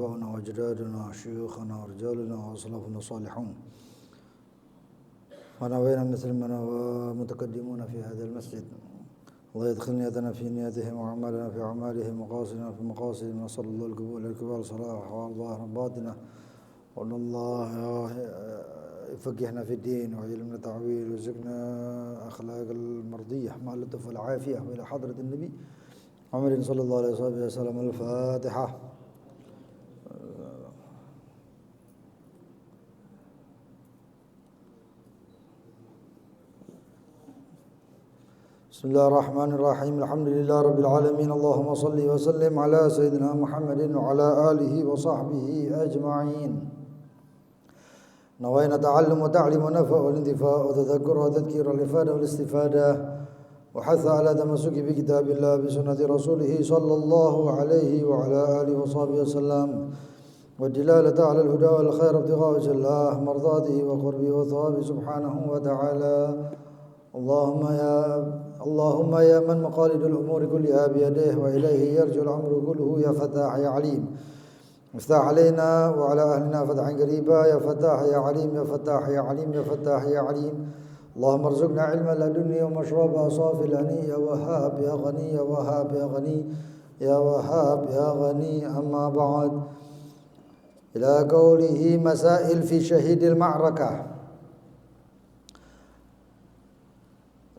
آباؤنا وأجدادنا وشيوخنا ورجالنا وأسلافنا الصالحون ونوينا مثل من ومتقدمون في هذا المسجد. الله يدخل نيتنا في نيتهم وأعمالنا في أعمالهم ومقاصدنا في مقاصدهم. وصلى الله القبول الكبار صلاح والله رباتنا وأن الله يفقهنا في الدين ويعلمنا تعويل ويرزقنا أخلاق المرضية مع اللطف والعافية. وإلى حضرة النبي محمد صلى الله عليه وسلم. الفاتحة. بسم الله الرحمن الرحيم. الحمد لله رب العالمين. اللهم صل وسلم على سيدنا محمد وعلى آله وصحبه أجمعين. نوينا تعلم وتعليم ونفع والانتفاع وتذكر وتذكير والإفادة والاستفادة وحث على تمسك بكتاب الله بسنة رسوله صلى الله عليه وعلى آله وصحبه وسلم والدلالة على الهدى والخير ابتغاء وجه الله مرضاته وقربه وثوابه سبحانه وتعالى. اللهم يا من مقاليد الأمور كلها بيديه وإليه يرجع الأمر كله يا فتاح يا عليم افتح علينا وعلى أهلنا فتحا قريبا يا فتاح يا عليم يا فتاح يا عليم يا فتاح يا عليم. اللهم ارزقنا علما لدنيا ومشربا صافي الهني يا وهاب يا غني يا وهاب يا غني يا وهاب يا غني. أما بعد، إلى قوله مسائل في شهيد المعركة.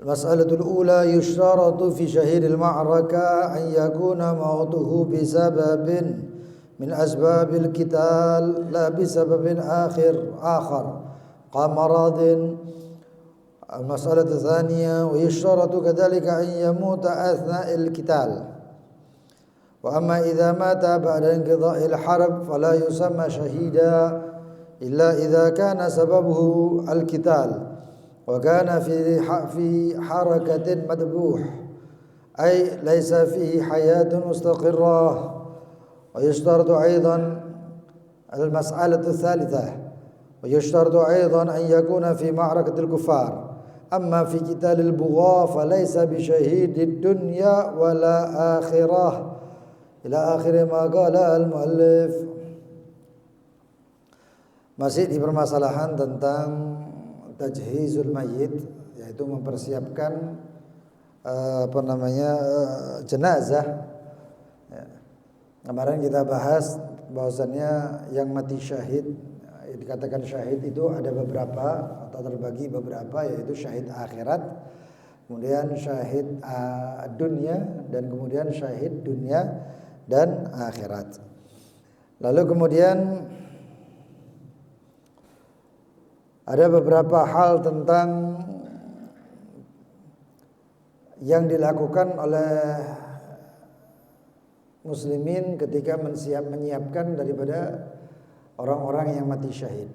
المسألة الأولى: يشترط في شهيد المعركة أن يكون موته بسبب من أسباب القتال لا بسبب آخر كمرض. المسألة الثانية: ويشترط كذلك أن يموت أثناء القتال. وأما إذا مات بعد انقضاء الحرب فلا يسمى شهيدا إلا إذا كان سببه القتال وكان في حركة مذبوح أي ليس فيه حياة مستقرة. ويشترط أيضا المسألة الثالثة: ويشترط أيضا أن يكون في معركة الكفار. أما في قتال البغاة فليس بشهيد الدنيا ولا آخرة. إلى آخر ما قال المؤلف. Masih di permasalahan tentang tajhizul mayyit, yaitu mempersiapkan jenazah. Kemarin kita bahas bahwasannya yang mati syahid, dikatakan syahid itu ada beberapa atau terbagi beberapa, yaitu syahid akhirat, kemudian syahid dunia, dan kemudian syahid dunia dan akhirat. Lalu kemudian ada beberapa hal tentang yang dilakukan oleh muslimin ketika menyiapkan daripada orang-orang yang mati syahid.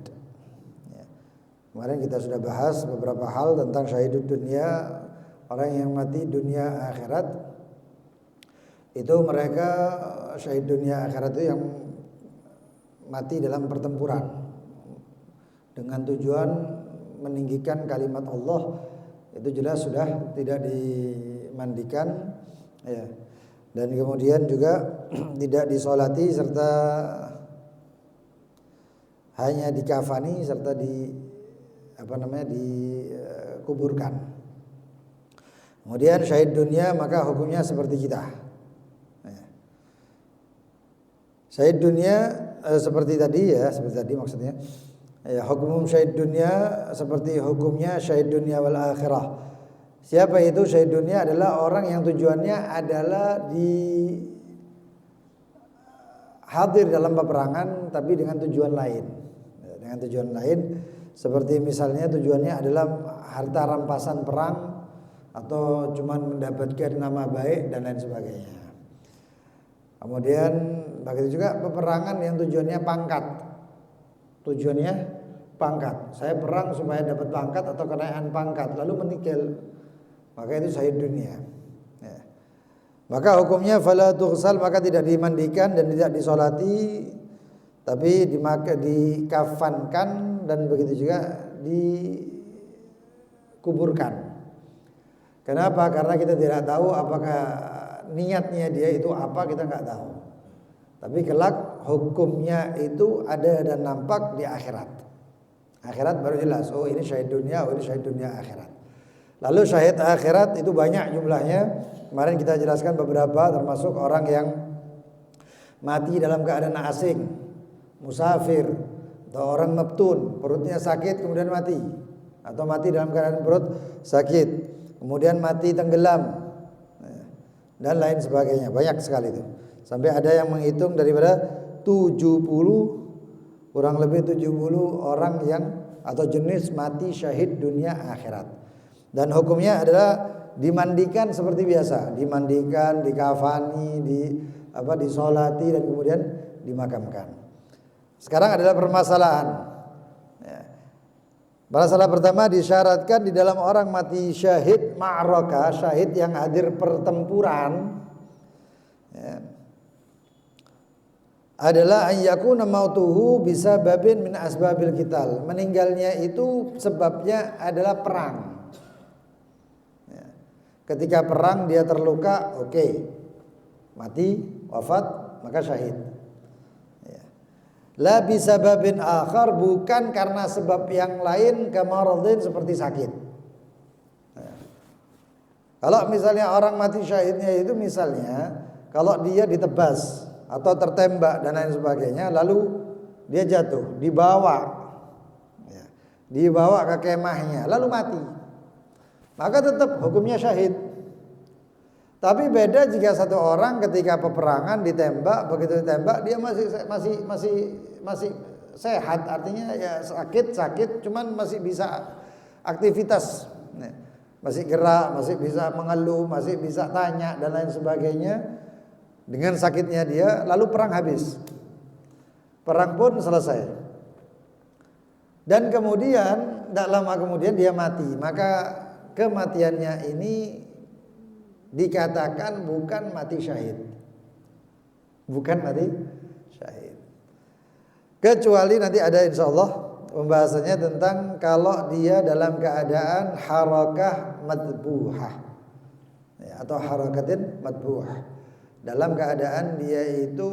Kemarin kita sudah bahas beberapa hal tentang syahidud dunia, orang yang mati dunia akhirat. Itu mereka syahid dunia akhirat itu yang mati dalam pertempuran dengan tujuan meninggikan kalimat Allah. Itu jelas sudah tidak dimandikan, ya. Dan kemudian juga tidak disolati serta hanya dikafani serta dikuburkan. Kemudian syahid dunia maka hukumnya seperti kita. Syahid dunia seperti tadi maksudnya. Ya, hukum syahid dunia seperti hukumnya syahid dunia wal akhirah. Siapa itu syahid dunia? Adalah orang yang tujuannya adalah hadir dalam peperangan tapi dengan tujuan lain. Dengan tujuan lain seperti misalnya tujuannya adalah harta rampasan perang atau cuman mendapatkan nama baik dan lain sebagainya. Kemudian begitu juga peperangan yang tujuannya pangkat. Tujuannya pangkat. Saya perang supaya dapat pangkat atau kenaikan pangkat, lalu meninggal. Maka itu syahid dunia. Ya. Maka hukumnya fala tughsal, maka tidak dimandikan dan tidak disolati, tapi dikafankan dan begitu juga dikuburkan. Kenapa? Karena kita tidak tahu apakah niatnya dia itu apa, kita nggak tahu. Tapi kelak hukumnya itu ada dan nampak di akhirat. Akhirat baru jelas, oh ini syahid dunia, oh ini syahid dunia akhirat. Lalu syahid akhirat itu banyak jumlahnya. Kemarin kita jelaskan beberapa, termasuk orang yang mati dalam keadaan asing, musafir, atau orang mabtun, perutnya sakit kemudian mati, atau mati dalam keadaan perut sakit, kemudian mati tenggelam, dan lain sebagainya. Banyak sekali itu. Sampai ada yang menghitung daripada 70, kurang lebih 70 orang yang atau jenis mati syahid dunia akhirat. Dan hukumnya adalah dimandikan seperti biasa, dimandikan, dikafani, disolati dan kemudian dimakamkan. Sekarang adalah permasalahan. Masalah pertama, disyaratkan di dalam orang mati syahid ma'rakah, syahid yang hadir pertempuran, adalah an yakuna mautuhu bisa babin min asbabil qital. Meninggalnya itu sebabnya adalah perang. Ketika perang dia terluka, oke, mati, wafat, maka syahid. La bisababin akhar, bukan karena sebab yang lain, kamaradin, seperti sakit. Kalau misalnya orang mati syahidnya itu misalnya kalau dia ditebas atau tertembak dan lain sebagainya, lalu dia jatuh, dibawa ke kemahnya, lalu mati, maka tetap hukumnya syahid. Tapi beda jika satu orang ketika peperangan ditembak, begitu ditembak dia masih sehat, artinya ya sakit, cuman masih bisa aktivitas, masih gerak, masih bisa mengeluh, masih bisa tanya dan lain sebagainya. Dengan sakitnya dia, lalu perang habis, perang pun selesai, dan kemudian tidak lama kemudian dia mati, maka kematiannya ini dikatakan bukan mati syahid, bukan mati syahid. Kecuali nanti ada insya Allah pembahasannya tentang kalau dia dalam keadaan harakah madbuhah, atau harakatin madbuhah, dalam keadaan dia itu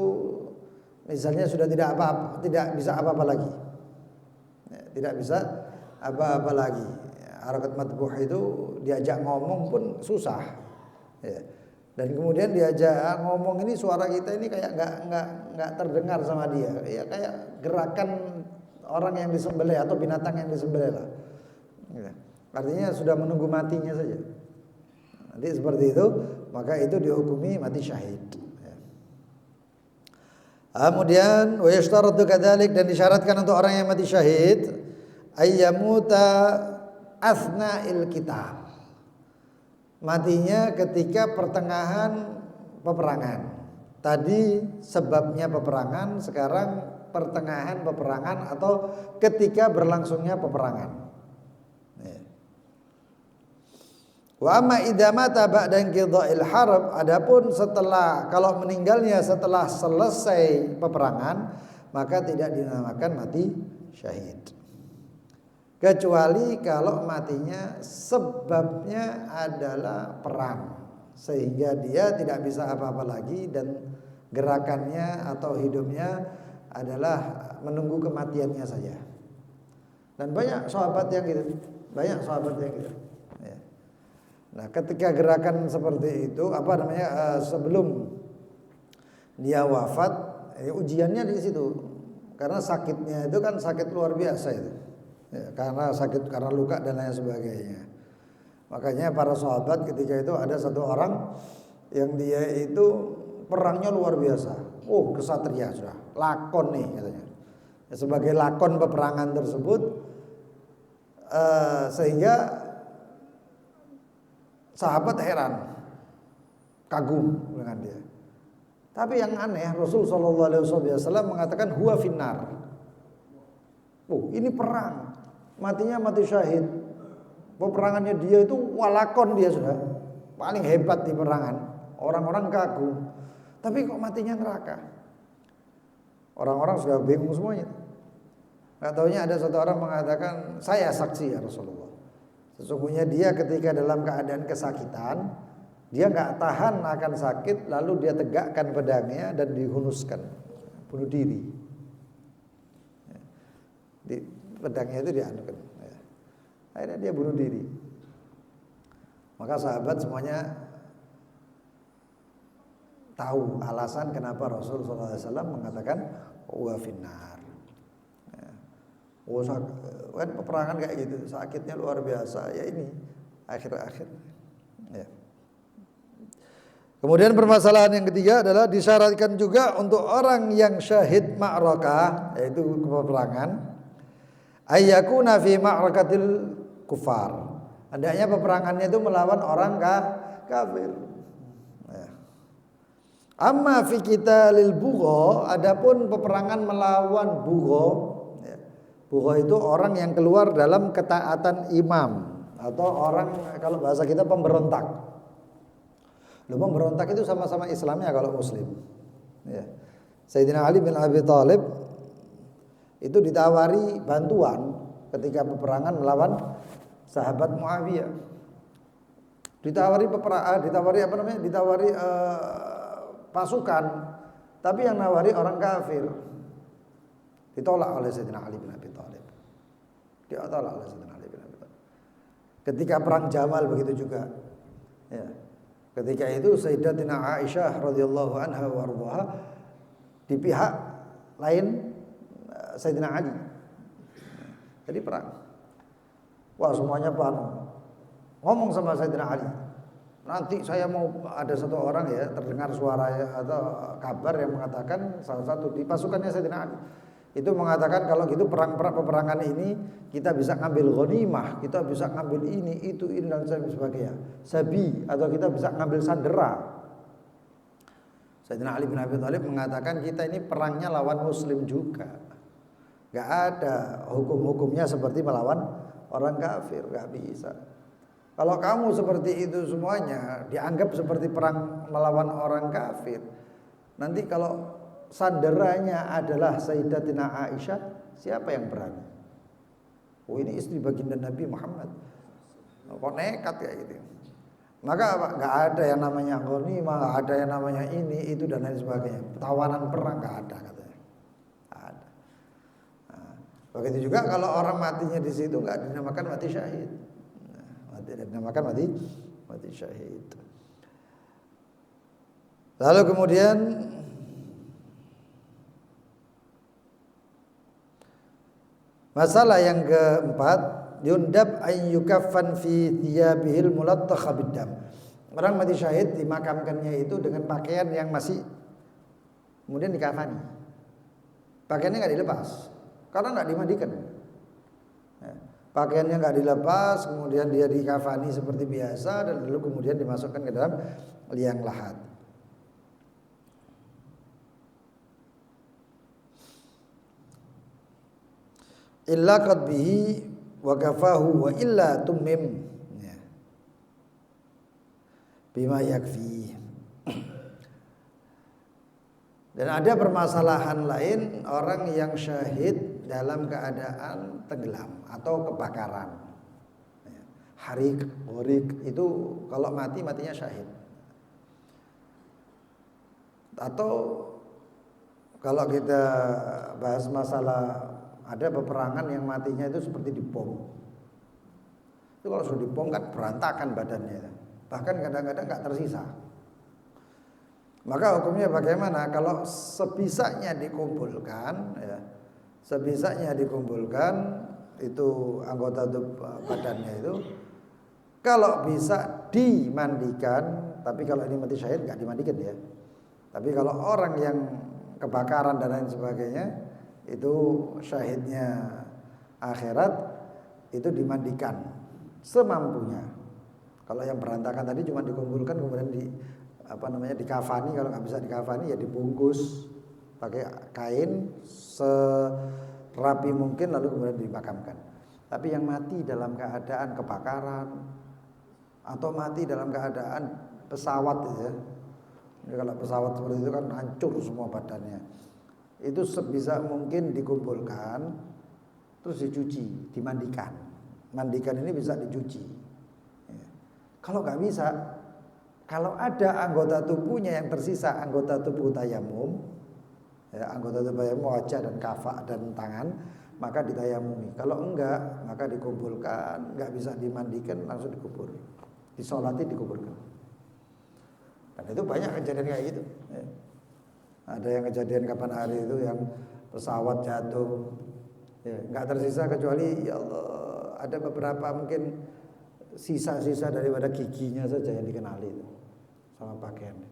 misalnya sudah tidak bisa apa-apa lagi, tidak bisa apa-apa lagi. Harakat madbuh itu diajak ngomong pun susah, dan kemudian diajak ngomong ini suara kita ini kayak nggak terdengar sama dia, ya kayak gerakan orang yang disembelih atau binatang yang disembelih lah. Artinya sudah menunggu matinya saja. Nanti seperti itu, maka itu dihukumi mati syahid. Kemudian wa yashtaratu kadzalik, dan disyaratkan untuk orang yang mati syahid ayyamuta asna'il qital, matinya ketika pertengahan peperangan. Tadi sebabnya peperangan, sekarang pertengahan peperangan atau ketika berlangsungnya peperangan. Wa amma idza mata ba'da inqidha'il harb, adapun setelah, kalau meninggalnya setelah selesai peperangan, maka tidak dinamakan mati syahid. Kecuali kalau matinya sebabnya adalah perang, sehingga dia tidak bisa apa-apa lagi dan gerakannya atau hidupnya adalah menunggu kematiannya saja. Dan banyak sahabat yang gitu, Nah, ketika gerakan seperti itu, sebelum dia wafat, ujiannya di situ, karena sakitnya itu kan sakit luar biasa itu, karena luka dan lain sebagainya. Makanya para sahabat ketika itu ada satu orang yang dia itu perangnya luar biasa, kesatria sudah, lakon nih katanya. Sebagai lakon peperangan tersebut, sehingga sahabat heran, kagum dengan dia. Tapi yang aneh, Rasul sallallahu alaihi wasallam mengatakan huwa finnar. Ini perang, matinya mati syahid. Peperangannya dia itu walakon, dia sudah paling hebat di peperangan. Orang-orang kagum. Tapi kok matinya neraka? Orang-orang sudah bingung semuanya. Enggak taunya ada satu orang mengatakan, saya saksi ya Rasulullah. Sesungguhnya dia ketika dalam keadaan kesakitan, dia nggak tahan akan sakit, lalu dia tegakkan pedangnya dan dihunuskan, bunuh diri. Di pedangnya itu dianukan. Akhirnya dia bunuh diri. Maka sahabat semuanya tahu alasan kenapa Rasulullah SAW mengatakan wa finnar. Kan peperangan kayak gitu, sakitnya luar biasa. Ya ini akhir-akhir. Ya. Kemudian permasalahan yang ketiga adalah disyaratkan juga untuk orang yang syahid ma'rakah, yaitu peperangan, ayyakuna fi ma'rakatil kufar. Hendaknya peperangannya itu melawan orang kafir. Ya. Amma fi qitalil bugha, adapun peperangan melawan bugha, ya. Bugha itu orang yang keluar dalam ketaatan imam atau orang, kalau bahasa kita, pemberontak. Loh, pemberontak itu sama-sama Islamnya kalau Muslim. Ya. Sayyidina Ali bin Abi Thalib itu ditawari bantuan ketika peperangan melawan sahabat Muawiyah. Ditawari pasukan, tapi yang nawari orang kafir. Ditolak oleh Sayyidina Ali bin Abi Thalib. Ditolak oleh Sayyidina Ali bin Abi Thalib. Ketika perang Jamal begitu juga. Ya. Ketika itu Sayyidatina Aisyah radhiyallahu anha wa ardhaha di pihak lain Sayyidina Ali. Jadi perang. Wah, semuanya panik. Ngomong sama Sayyidina Ali. Nanti saya mau ada satu orang ya terdengar suara atau kabar yang mengatakan salah satu di pasukannya Sayyidina Ali itu mengatakan kalau gitu peperangan ini kita bisa ngambil ghanimah, kita bisa ngambil ini dan sebagainya, sabi, atau kita bisa ngambil sandera. Sayyidina Ali bin Abi Thalib mengatakan kita ini perangnya lawan muslim juga, gak ada hukum-hukumnya seperti melawan orang kafir, gak bisa. Kalau kamu seperti itu semuanya dianggap seperti perang melawan orang kafir, nanti kalau sanderanya adalah Sayyidatina Aisyah, siapa yang berani? Oh, ini istri baginda Nabi Muhammad. Kok nekat kayak gitu. Maka apa? Gak ada yang namanya ghanimah, gak ada yang namanya ini, itu dan lain sebagainya. Tawanan perang gak ada katanya. Gak ada. Nah, begitu juga kalau orang matinya di situ gak dinamakan mati syahid. Dinamakan mati syahid. Lalu kemudian masalah yang keempat, yundab an yukaffan fi thiyabihil mulattakha biddam. Orang mati syahid dimakamkannya itu dengan pakaian yang masih kemudian dikafani. Pakaiannya enggak dilepas karena enggak dimandikan. Pakaiannya enggak dilepas, kemudian dia dikafani seperti biasa dan lalu kemudian dimasukkan ke dalam liang lahat. Illa qadbihi wa kafahu wa illa tummim, ya. Bima yakfi. Dan ada permasalahan lain orang yang syahid dalam keadaan tenggelam atau kebakaran. Harik, ghorik itu kalau matinya syahid. Atau kalau kita bahas masalah ada peperangan yang matinya itu seperti dibom. Itu kalau sudah dibom kan berantakan badannya. Bahkan kadang-kadang nggak tersisa. Maka hukumnya bagaimana? Kalau sebisanya dikumpulkan, ya, sebisanya dikumpulkan itu anggota badannya itu, kalau bisa dimandikan. Tapi kalau ini mati syahid nggak dimandikan ya. Tapi kalau orang yang kebakaran dan lain sebagainya, itu syahidnya akhirat, itu dimandikan semampunya. Kalau yang berantakan tadi cuma dikumpulkan kemudian dikafani, kalau nggak bisa dikafani ya dibungkus pakai kain serapi mungkin lalu kemudian dimakamkan. Tapi yang mati dalam keadaan kebakaran atau mati dalam keadaan pesawat ya. Jadi kalau pesawat seperti itu kan hancur semua badannya. Itu sebisa mungkin dikumpulkan terus dicuci, dimandikan. Mandikan ini bisa dicuci. Ya. Kalau nggak bisa, kalau ada anggota tubuhnya yang tersisa, anggota tubuh tayamum, ya, anggota tayamum wajah dan kafak dan tangan, maka ditayamumi. Kalau enggak, maka dikumpulkan, enggak bisa dimandikan langsung dikubur. Disolati dikuburkan. Dan itu banyak kejadian kayak gitu. Ya. Ada yang kejadian kapan hari itu yang pesawat jatuh, ya, enggak tersisa kecuali ya Allah ada beberapa mungkin sisa-sisa daripada giginya saja yang dikenali itu sama pakaiannya.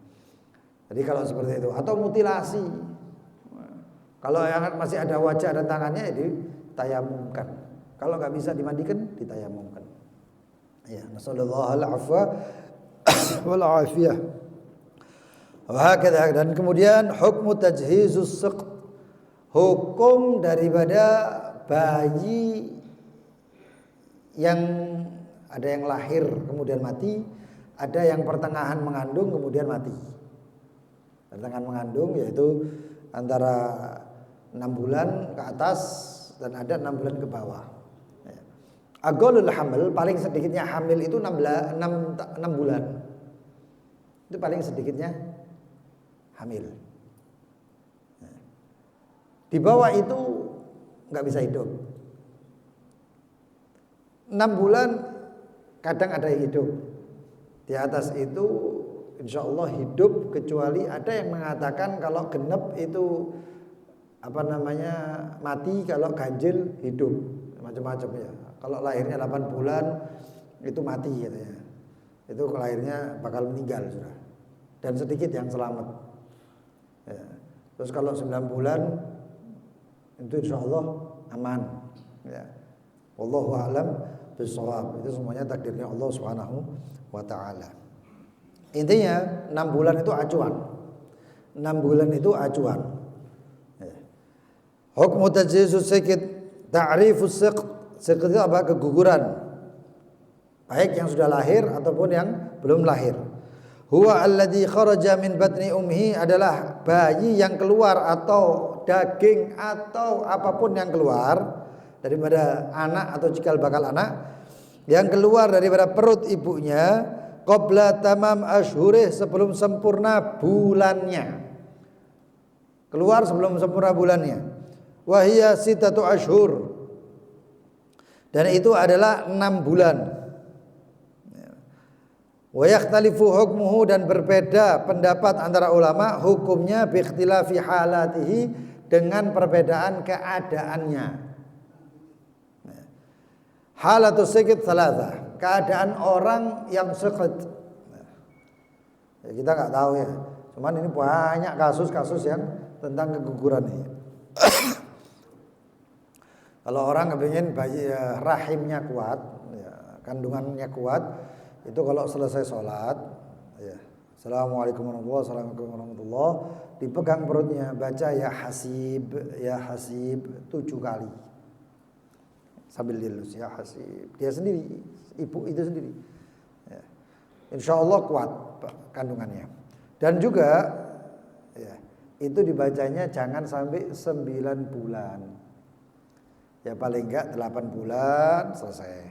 Jadi kalau seperti itu atau mutilasi. Kalau yang masih ada wajah dan tangannya itu ditayamumkan. Kalau nggak bisa dimandikan ditayamumkan. Ya, nasallallahu al-afwa wal afiyah. Dan kemudian hukmu tajhizus siqt. Hukum daripada bayi yang ada yang lahir kemudian mati, ada yang pertengahan mengandung kemudian mati. Pertengahan mengandung yaitu antara 6 bulan ke atas dan ada 6 bulan ke bawah. Agolul hamil, paling sedikitnya hamil itu 6 bulan. Itu paling sedikitnya hamil. Di bawah itu nggak bisa hidup. 6 bulan kadang ada yang hidup. Di atas itu insya Allah hidup, kecuali ada yang mengatakan kalau genep itu mati, kalau ganjil hidup, macam-macam ya. Kalau lahirnya 8 bulan itu mati katanya. Itu lahirnya bakal meninggal sudah. Dan sedikit yang selamat. Ya. Terus kalau 9 bulan itu insya Allah aman. Ya. Wallahu a'lam bishawab. Itu semuanya takdirnya Allah Subhanahu wa taala. Intinya 6 bulan itu acuan. 6 bulan itu acuan. Hukmu tajhizus siqt, ta'rifus siqt. Siqt itu apa? Keguguran. Baik yang sudah lahir ataupun yang belum lahir. Huwa alladzi kharaja min batni ummihi, adalah bayi yang keluar atau daging atau apapun yang keluar daripada anak atau cikal bakal anak yang keluar daripada perut ibunya qabla tamam ashhurih, sebelum sempurna bulannya. Keluar sebelum sempurna bulannya. Wahia sitatu ashhur, dan itu adalah 6 bulan. Wa yakhtalifu hukmuhu, dan berbeda pendapat antara ulama hukumnya bi ikhtilafi halatihi, dengan perbedaan keadaannya. Halatus siqt thalatha, keadaan orang yang siqt. Ya, kita nggak tahu ya. Cuman ini banyak kasus-kasus yang tentang keguguran ini. Kalau orang kepingin bayi rahimnya kuat, ya, kandungannya kuat, itu kalau selesai sholat, ya, Assalamualaikum warahmatullahi wabarakatuh, warahmatullahi, dipegang perutnya, baca ya hasib 7 kali sambil dilus, ya hasib. Dia sendiri, ibu itu sendiri. Ya. Insya Allah kuat kandungannya. Dan juga, ya, itu dibacanya jangan sampai 9 bulan. Ya paling enggak 8 bulan selesai.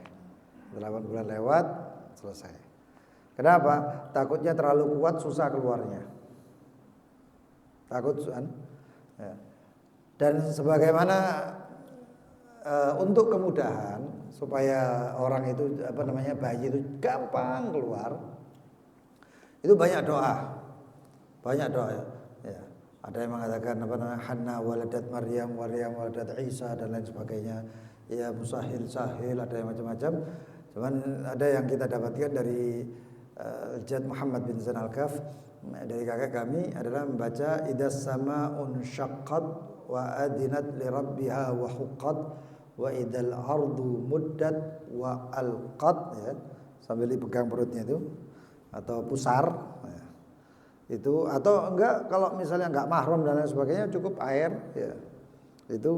8 bulan lewat selesai. Kenapa? Takutnya terlalu kuat susah keluarnya. Takut kan? Ya. Dan sebagaimana untuk kemudahan supaya orang itu bayi itu gampang keluar. Itu banyak doa. Banyak doa ya. Ada yang mengatakan Hanna waladat Maryam, Maryam waladat Isa dan lain sebagainya. Ya musahil sahil, ada yang macam-macam. Cuman ada yang kita dapatkan dari Jad Muhammad bin Zain Al-Kaf, dari kakak kami, adalah membaca idas sama'un syaqqat wa adinat li rabbiha wa huqqat wa idal ardu muddat wa alqat, ya, sambil dipegang perutnya itu atau pusar, ya. Itu atau enggak, kalau misalnya enggak mahram dan lain sebagainya, cukup air, ya, itu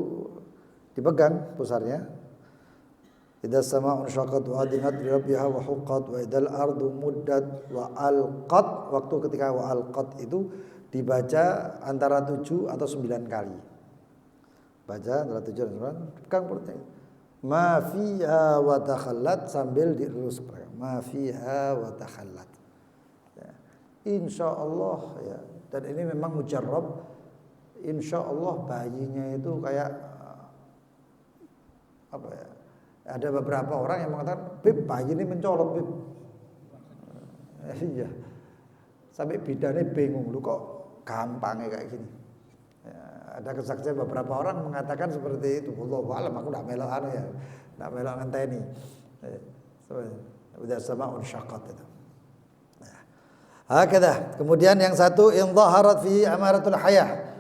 dipegang pusarnya. Idas sama'un syaqqat wa adinat li rabbiha wa huqqat wa idal ardu muddat wa alqat. Waktu ketika wa alqat itu dibaca antara 7 atau 9 kali. Baca antara 7 dan 9, pegang perutnya. Ma fiha wa takhallat, sambil dilurus. Ma fiha wa takhallat. Ya. Insya Allah, ya. Dan ini memang mujarrab insya Allah bayinya itu kayak apa ya? Ada beberapa orang yang mengatakan, Bib, bayi ini mencolok, Bib. Iya. Sampai bidannya bingung, lu kok gampangnya kayak gini. Ya, ada kesaksian beberapa orang mengatakan seperti itu. Wallahu a'lam, aku enggak melok ya. Enggak melok ngenteni. Udah sama unsyaqqat itu. Hakadha. Kemudian yang satu, in dhaharat fi amaratul hayah.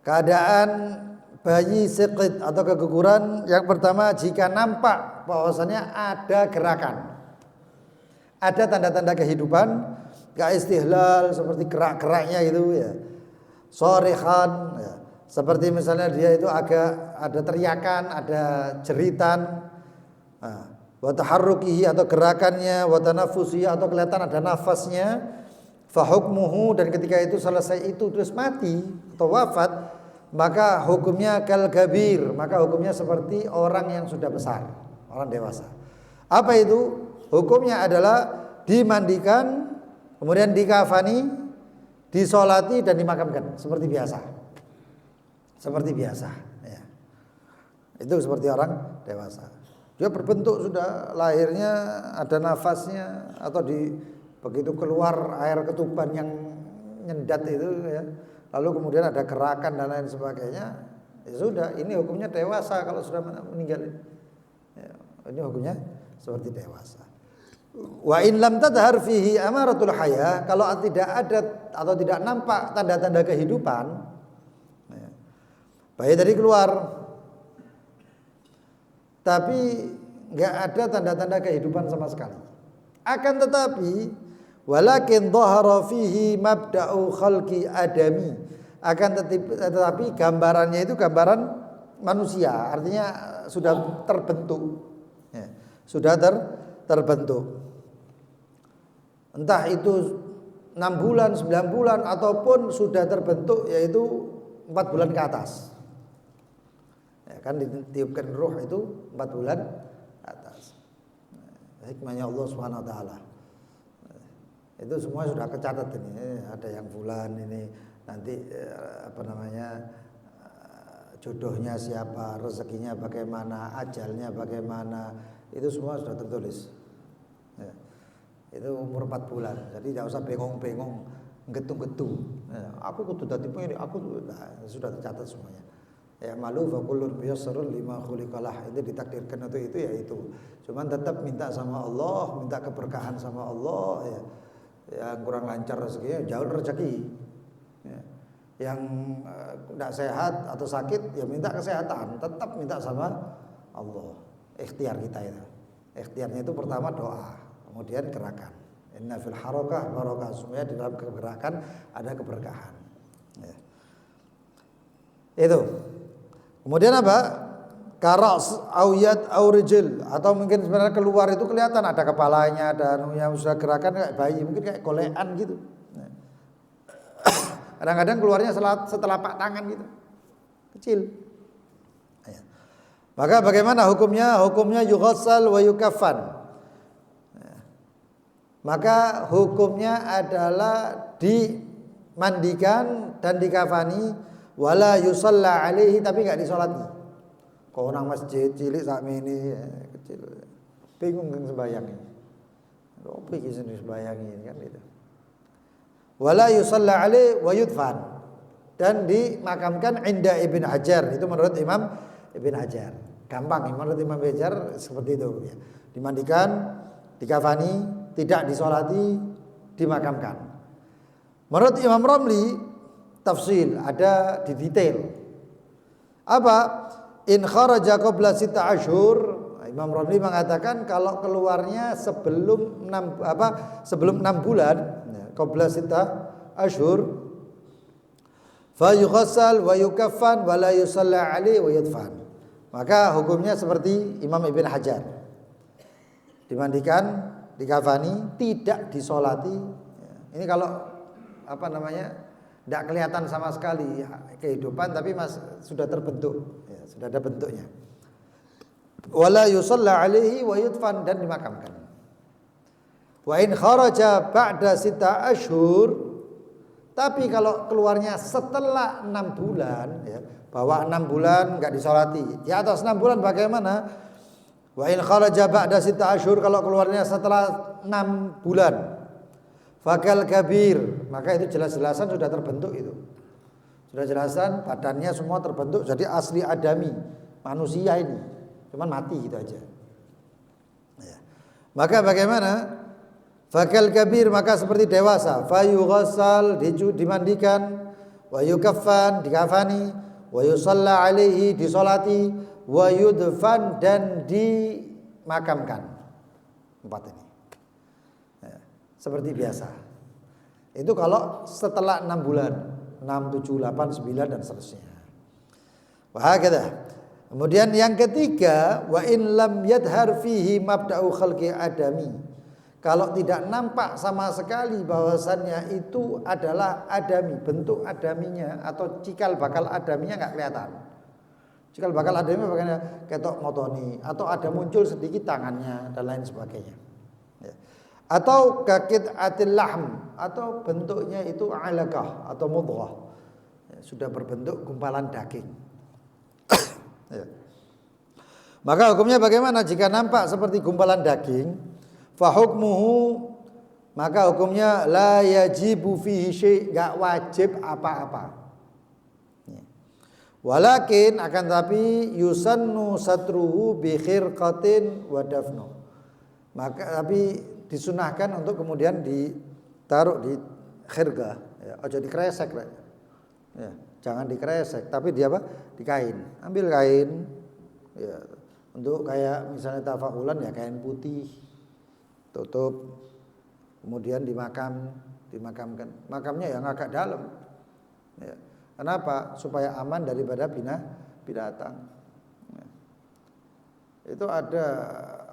Keadaan bayi siqit atau keguguran, yang pertama jika nampak bahwasanya ada gerakan, ada tanda-tanda kehidupan, kayak istihlal seperti gerak-geraknya itu ya, sorihan ya, seperti misalnya dia itu agak ada teriakan, ada jeritan, wa taharrukihi atau gerakannya, wa tanafusihi atau kelihatan ada nafasnya, fa hukmuhu, dan ketika itu selesai itu terus mati atau wafat, maka hukumnya kal kabir, maka hukumnya seperti orang yang sudah besar, orang dewasa. Apa itu? Hukumnya adalah dimandikan, kemudian dikafani, disolati dan dimakamkan seperti biasa. Seperti biasa ya. Itu seperti orang dewasa. Dia berbentuk sudah lahirnya ada nafasnya, atau begitu keluar air ketuban yang nyendat itu ya. Lalu kemudian ada gerakan dan lain sebagainya. Ya sudah, ini hukumnya dewasa kalau sudah meninggal. Ya, ini hukumnya seperti dewasa. Wa in lam tadhar fihi amaratul haya, kalau tidak ada atau tidak nampak tanda-tanda kehidupan, ya, bayi tadi keluar, tapi nggak ada tanda-tanda kehidupan sama sekali. Akan tetapi, walakin dhahara fihi mabda'u khalqi adami, akan tetapi gambarannya itu gambaran manusia, artinya sudah terbentuk, ya, sudah terbentuk. Entah itu 6 bulan, 9 bulan, ataupun sudah terbentuk yaitu 4 bulan ke atas. Ya, kan ditiupkan ruh itu 4 bulan ke atas. Hikmahnya Allah Subhanahu wa taala. Itu semua sudah kecatat ini. Ada yang bulan ini nanti jodohnya siapa, rezekinya bagaimana, ajalnya bagaimana, itu semua sudah tertulis. Ya. Itu umur 4 bulan. Jadi tidak usah bengong-bengong, getu-getu. Ya, aku kudu dadi ini, sudah tercatat semuanya. Ya malu fa kullun biyassarul lima khuliqalah, itu ditakdirkan itu ya itu. Cuman tetap minta sama Allah, minta keberkahan sama Allah ya. Yang kurang lancar rezekinya jauh rezeki. Ya. Yang tidak sehat atau sakit ya minta kesehatan, tetap minta sama Allah. Ikhtiar kita itu. Ikhtiarnya itu pertama doa, kemudian gerakan. Inna fil harakah barakah, semuanya di dalam kegerakan ada keberkahan. Ya. Itu. Kemudian apa? Karas auyat aurijil, atau mungkin sebenarnya keluar itu kelihatan ada kepalanya, ada yang sudah gerakan kayak bayi, mungkin kayak golean gitu. Kadang-kadang keluarnya setelah pak tangan gitu, kecil. Maka bagaimana hukumnya? Hukumnya yughassal wa yukaffan. Maka hukumnya adalah dimandikan dan dikafani, wala yusalla alaihi, tapi enggak disolati. Kau orang masjid cilik sakme ini kecil, bingung kan sembahyang ini. Opo iki sing sembayangi kan gitu. Wala yusalla alaihi wa yudfan, dan dimakamkan inda Ibn Hajar, itu menurut Imam Ibn Hajar. Gampang, menurut Imam Ibn Hajar seperti itu ya. Dimandikan, dikafani, tidak disolati, dimakamkan. Menurut Imam Romli tafsil, ada di detail. Apa? In kharaja qabla 6 ashur, Imam Romli mengatakan kalau keluarnya sebelum 6 bulan, qabla 6 ashur, fa yughassal wa yukaffan wa la yusalla alaihi wa yudfan. Maka hukumnya seperti Imam Ibn Hajar. Dimandikan, dikafani, tidak disolati. Ini kalau tidak kelihatan sama sekali kehidupan, tapi sudah terbentuk, ya, sudah ada bentuknya. Wala yusalla alaihi wa yudfan, dan dimakamkan. Wa in kharaja ba'da 6 ashhur, Tapi kalau keluarnya setelah 6 bulan, ya, bahwa 6 bulan nggak disolati, di atas 6 bulan bagaimana? Wa in kharaja ba'da 6 asyhur, kalau keluarnya setelah 6 bulan, fakal kabir, maka itu jelas-jelasan sudah terbentuk itu. Sudah jelasan badannya semua terbentuk jadi asli adami, manusia ini. Cuman mati gitu aja. Ya. Maka bagaimana? Fakal kabir, maka seperti dewasa, fayughassal, dimandikan, wa yukaffan, dikafani, wa yusalla alaihi, disolati, wa yudfan, dan dimakamkan. 4 ini. Ya, seperti biasa. Itu kalau setelah 6 bulan, 6, 7, 8, 9 dan seterusnya. Wah, kemudian yang ketiga, wa in lam yadhar fihi mabda'u khalqi adami. Kalau tidak nampak sama sekali bahwasannya itu adalah adami, bentuk adaminya atau cikal bakal adaminya nggak kelihatan. Cikal bakal adaminya bagaimana? Ketok motoni atau ada muncul sedikit tangannya dan lain sebagainya. Ya. Atau kakit atil lahm, atau bentuknya itu alaqah atau mudghah. Ya, sudah berbentuk gumpalan daging. Ya. Maka hukumnya bagaimana jika nampak seperti gumpalan daging? Fahukmuhu, maka hukumnya la yajibu fihi syai', enggak wajib apa-apa. Walakin akan tapi yusannu satruhu bi khirqatin wa dafnu. Maka tapi disunahkan untuk kemudian ditaruh di khirqah, ya, aja dikresek, ya, jangan dikresek, tapi di apa? Di kain. Ambil kain, ya, untuk kayak misalnya tafaulan ya kain putih. Tutup, kemudian dimakamkan. Makamnya yang agak dalam. Ya. Kenapa? Supaya aman daripada binatang. Ya. Itu ada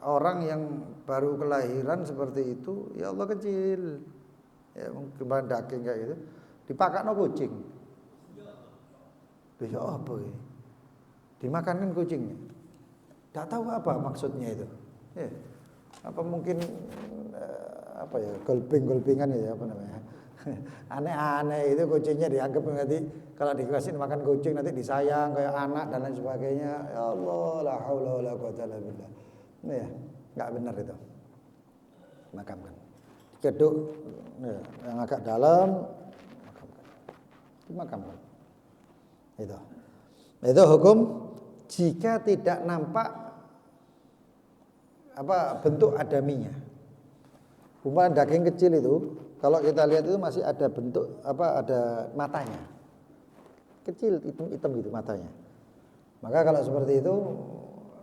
orang yang baru kelahiran seperti itu, ya Allah kecil, ya mungkin daging kayak gitu, dipakakno kucing. Ya apa ini? Dimakankan kucingnya. Tidak tahu apa maksudnya itu. Ya. Apa mungkin apa ya, golpingan ya, apa namanya, aneh-aneh itu kucingnya dianggap nanti kalau dikasih makan kucing nanti disayang kayak anak dan lain sebagainya. Ya Allah, la haula wala quwata illa billah. Ini ya nggak benar itu. Makamkan, keduk ya, yang agak dalam, makamkan. Itu hukum jika tidak nampak apa bentuk adaminya. Gumpalan daging kecil itu kalau kita lihat itu masih ada bentuk apa, ada matanya. Kecil hitam gitu matanya. Maka kalau seperti itu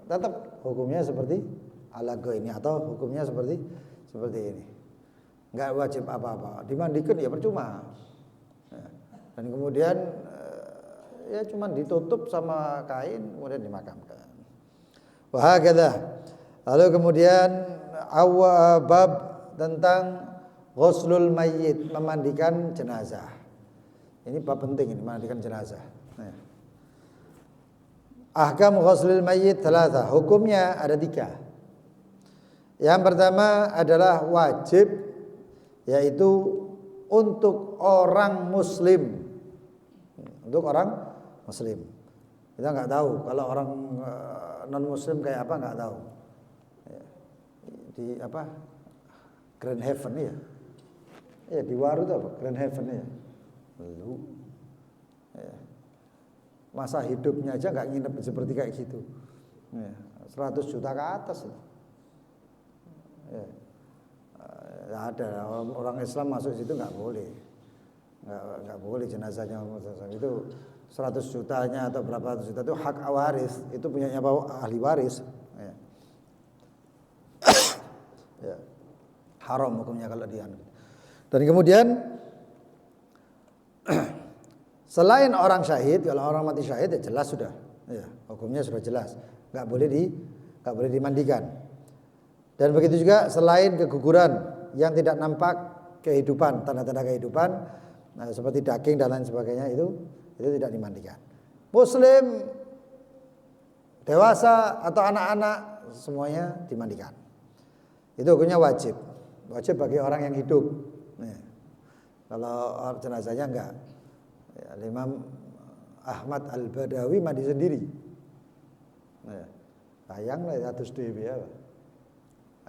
tetap hukumnya seperti alago ini atau hukumnya seperti ini. Enggak wajib apa-apa. Dimandikan ya percuma. Dan kemudian ya cuma ditutup sama kain kemudian dimakamkan. Wah, hakadha. Lalu kemudian bab tentang ghuslul mayyit, memandikan jenazah. Ini bab penting ini, memandikan jenazah. Ahkam ghuslul mayyit thalatha, hukumnya ada 3. Yang pertama adalah wajib, yaitu untuk orang muslim. Untuk orang muslim. Kita nggak tahu kalau orang non muslim kayak apa, nggak tahu. Di apa, Grand Heaven ya, ya di Waru itu apa, Grand Heaven ya, lalu ya. Masa hidupnya aja nggak nginep seperti kayak gitu, ya. 100 juta ke atas ya. Ada orang Islam masuk situ nggak boleh, nggak boleh jenazahnya itu 100 jutanya atau berapa ratus juta itu hak waris, itu punyanya ahli waris. Ya, haram hukumnya kalau diambil. Dan kemudian selain orang syahid, kalau orang mati syahid ya jelas sudah, ya, hukumnya sudah jelas, nggak boleh dimandikan. Dan begitu juga selain keguguran yang tidak nampak kehidupan, tanda-tanda kehidupan, nah, seperti daging dan lain sebagainya itu tidak dimandikan. Muslim, dewasa atau anak-anak semuanya dimandikan. Itu hukumnya wajib bagi orang yang hidup. Kalau jenazahnya enggak. Ya, Imam Ahmad Al-Badawi mandi sendiri. Ya, sayang lah atus dhewe ya.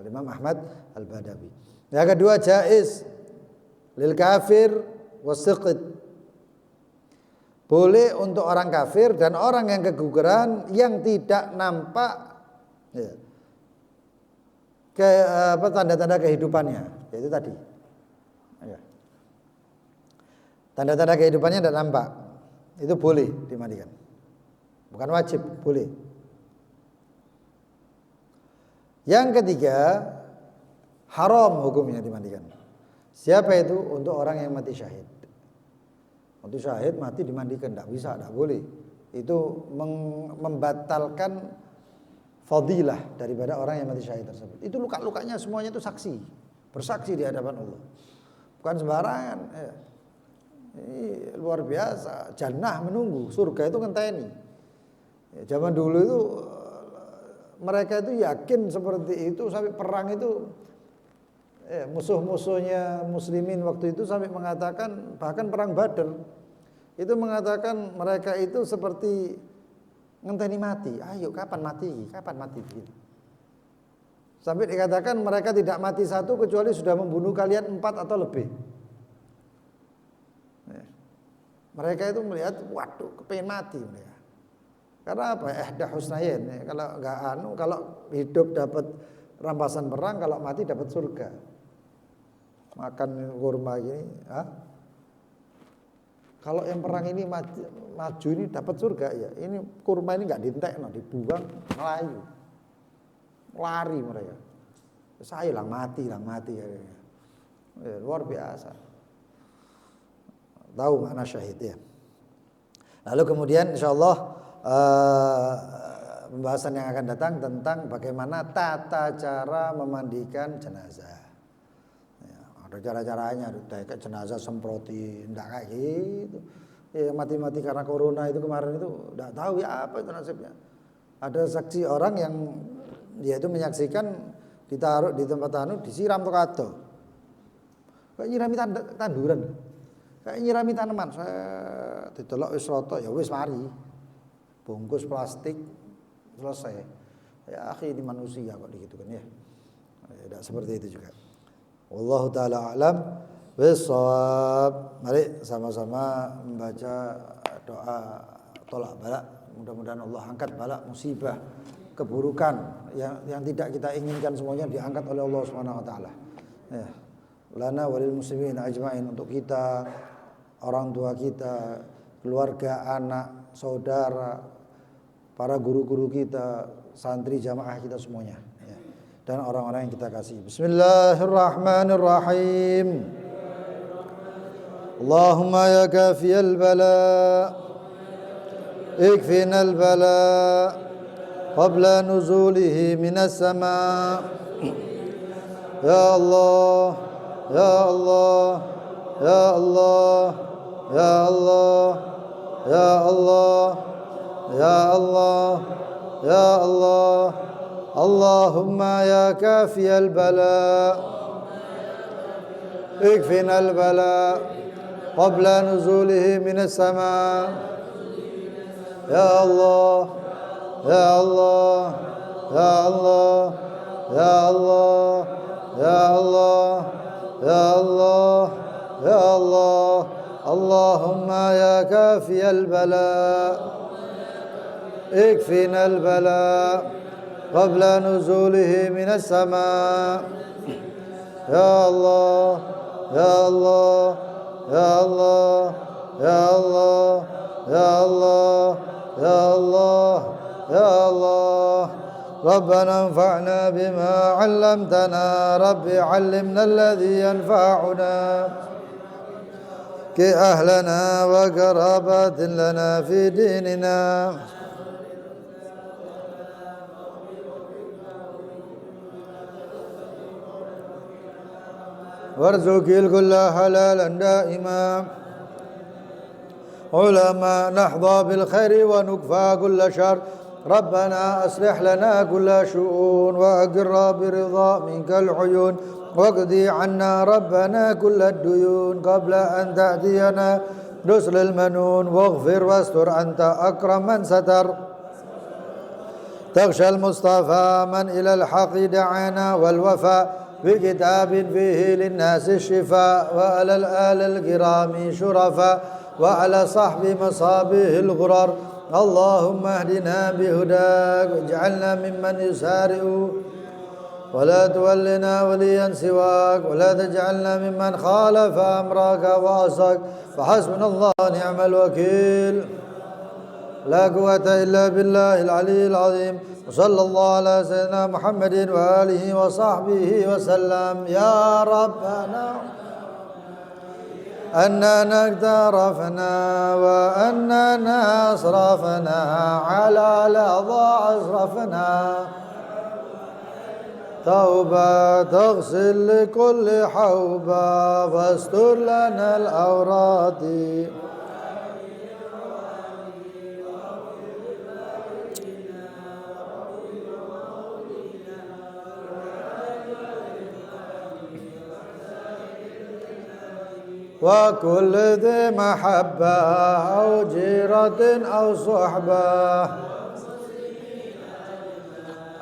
Imam Ahmad Al-Badawi. Yang kedua jaiz lil kafir wasiqit. Boleh untuk orang kafir dan orang yang keguguran yang tidak nampak ya, tanda-tanda kehidupannya, yaitu tadi. Ya. Tanda-tanda kehidupannya tidak nampak. Itu boleh dimandikan. Bukan wajib, boleh. Yang ketiga, haram hukumnya dimandikan. Siapa itu? Untuk orang yang mati syahid. Untuk syahid mati dimandikan, tidak bisa, tidak boleh. Itu membatalkan fadilah daripada orang yang mati syahid tersebut. Itu luka-lukanya semuanya itu saksi, bersaksi di hadapan Allah. Bukan sembarangan. Ya. Ini luar biasa. Jannah menunggu, surga itu ngenteni. Ya, zaman dulu itu mereka itu yakin seperti itu sampai perang itu. Musuh-musuhnya muslimin waktu itu sampai mengatakan, bahkan perang Badar itu mengatakan mereka itu seperti ngenteni mati. Ayo kapan mati? Kapan mati? Sampai dikatakan mereka tidak mati satu kecuali sudah membunuh kalian 4 atau lebih. Mereka itu melihat, waduh, kepengen mati mereka. Karena apa? Ihda husnayn. Kalau enggak kalau hidup dapat rampasan perang, kalau mati dapat surga. Makan kurma gini, kalau yang perang ini maju ini dapat surga ya. Ini kurma ini nggak dientekno, dibuang, melayu, lari mereka. Saya hilang mati ya. Luar biasa. Tahu makna syahid ya. Lalu kemudian insyaallah pembahasan yang akan datang tentang bagaimana tata cara memandikan jenazah. Ada cara-caranya, kayak jenazah semproti, enggak kayak gitu. Ya mati-mati karena corona itu kemarin itu enggak tahu ya apa itu nasibnya. Ada saksi orang yang dia itu menyaksikan ditaruh di tempat disiram tuh kato. Kayak nyirami tanduran. Kayak nyirami tanaman. Saya didelok wis rata ya wis mari. Bungkus plastik selesai. Ya akhi, ini manusia kok gitu kan ya. Tidak seperti itu juga. Wallahu taala alam bisawab. Mari sama-sama membaca doa tolak balak. Mudah-mudahan Allah angkat balak musibah, keburukan yang tidak kita inginkan semuanya diangkat oleh Allah Subhanahu wa taala. Ya. Lana walil muslimin ajmain, untuk kita, orang tua kita, keluarga, anak, saudara, para guru-guru kita, santri jamaah kita semuanya. Dan orang-orang yang kita kasih. Bismillahirrahmanirrahim. Allahumma ya kafiyal bala ikfinal bala qabla nuzulihi minas sama. Ya Allah, ya Allah, ya Allah, ya Allah, ya Allah, ya Allah, ya Allah. Allahumma ya kafiyal bala ikfina al bala qabla nuzulihi minas sama. Ya Allah, ya Allah, ya Allah, ya Allah, ya Allah, ya Allah, ya Allah. Allahumma ya kafiyal bala ikfina al bala قبل نزوله من السماء. يا الله يا الله يا الله يا الله يا الله يا الله يا الله. ربنا انفعنا بما علمتنا. رب علمنا الذي ينفعنا كأهلنا وقرابات لنا في ديننا. وارزق الكل حلالا دائما. علماء نحظى بالخير ونكفى كل شر. ربنا أصلح لنا كل شؤون وأقر برضا منك العيون واقضي عنا ربنا كل الديون قبل أن تأتينا رسل المنون واغفر واستر أنت أكرم من ستر تغشى المصطفى من إلى الحق دعانا والوفاء بكتاب فيه للناس الشفاء وعلى الآل الكرام شرفاء وعلى صحب مصابه الغرر اللهم اهدنا بهداك واجعلنا ممن يسارع ولا تولنا وليا سواك ولا تجعلنا ممن خالف أمرك وعصاك فحسبنا الله ونعم الوكيل لا قوة إلا بالله العلي العظيم وصلى الله على سيدنا محمد وآله وصحبه وسلم يا ربنا أننا اقترفنا وأننا أسرفنا على لظى أسرفنا توبة تغسل لكل حوبة واستر لنا الأوراد وكل ذي محبة أو جيرة أو صحبة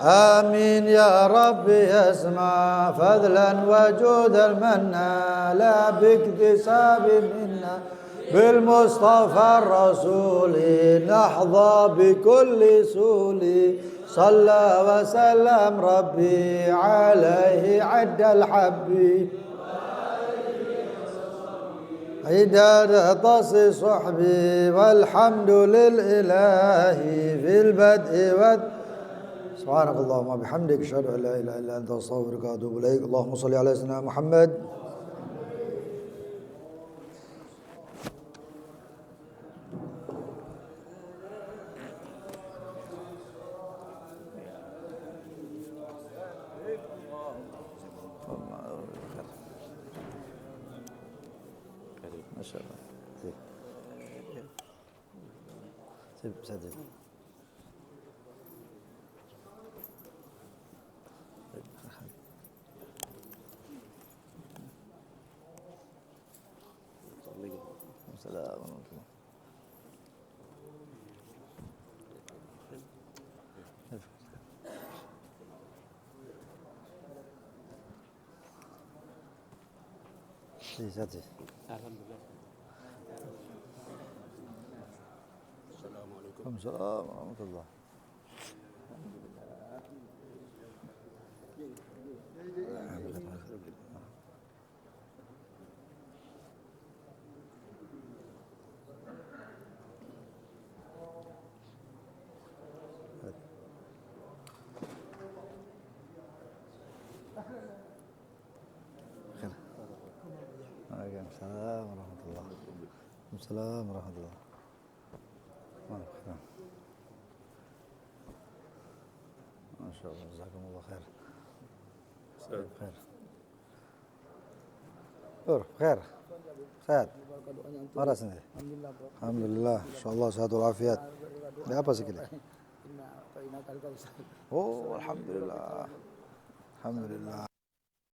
آمين يا ربي اسمع فضلا وجود المنى لا باكتساب منا بالمصطفى الرسول نحظى بكل سول صلى وسلم ربي عليه عد الحب عداد طص صحبي والحمد للإله في البدء سبحانك اللهم وبحمدك اشهد ان لا اله الا انت استغفرك واتوب اليك اللهم صل على سيدنا محمد ما شاء الله سيب السلام ورحمة الله الحمد لله السلام عليكم السلام ورحمة الله السلام ورحمة الله السلام ورحمة الله ما شاء الله جزاكم الله خير خير خير sehat mana sendiri alhamdulillah insyaallah sehat walafiat ada apa sih kita oh alhamdulillah